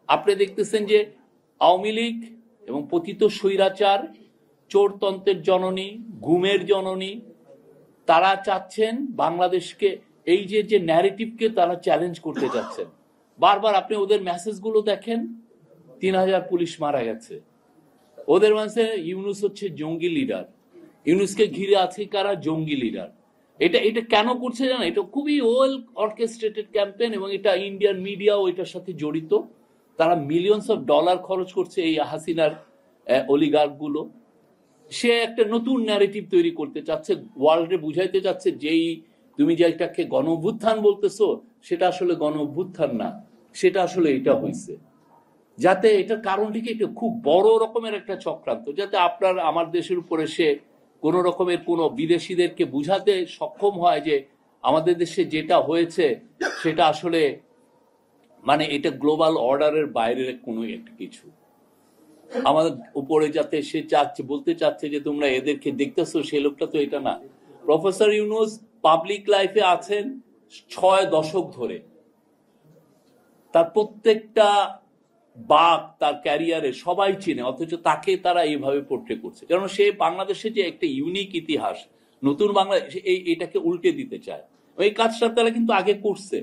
আপনি দেখতেছেন যে আওয়ামী লীগ এবং পতিত স্বৈরাচার, চোরতন্ত্রের জননী, ঘুমের জননী, তারা চাচ্ছেন বাংলাদেশকে, এই যে ন্যারেটিভকে তারা চ্যালেঞ্জ করতে চাচ্ছেন। বারবার আপনি ওদের মেসেজগুলো দেখেন, 3000 পুলিশ মারা গেছে। ওদের মাঝে ইউনূস হচ্ছে জঙ্গি লিডার, ইউনূসকে ঘিরে আছে কারা? জঙ্গি লিডার। এটা কেন করছে জানেন? এটা খুবই ওয়েল অর্কেস্ট্রেটেড ক্যাম্পেইন, এবং এটা ইন্ডিয়ান মিডিয়াও এটার সাথে জড়িত। তারা মিলিয়নস অফ ডলার খরচ করছে এই হাসিনার অলিগার্ক গুলো। সে একটা নতুন ন্যারেটিভ তৈরি করতে চাচ্ছে, ওয়ার্ল্ডে বুঝাইতে চাচ্ছে যেই তুমি যেটাকে গণ অভ্যুত্থান বলতেছো সেটা আসলে গণ অভ্যুত্থান না, সেটা আসলে এটা হয়েছে। যাতে এটার কারণটিকে এটা খুব বড় রকমের একটা চক্রান্ত, যাতে আপনার আমার দেশের উপরে সে কোন রকমের কোন বিদেশিদেরকে বুঝাতে সক্ষম হয় যে আমাদের দেশে যেটা হয়েছে সেটা আসলে মানে এটা গ্লোবাল অর্ডারের বাইরের কোনো একটা কিছু। আমাদের উপরে যাতে সে চাচ্ছে, বলতে চাচ্ছে যে তোমরা এদেরকে দেখতেছো, সেই লোকটা তো এটা না। প্রফেসর ইউনূস পাবলিক লাইফে আছেন 6 দশক ধরে, তার প্রত্যেকটা বাক তার ক্যারিয়ারে সবাই চিনে, অথচ তাকে তারা এইভাবে পোর্ট্রে করছে। কারণ সে বাংলাদেশে যে একটা ইউনিক ইতিহাস, নতুন বাংলাদেশ, এটাকে উল্টে দিতে চায়। এই কাজটা তারা কিন্তু আগে করছে।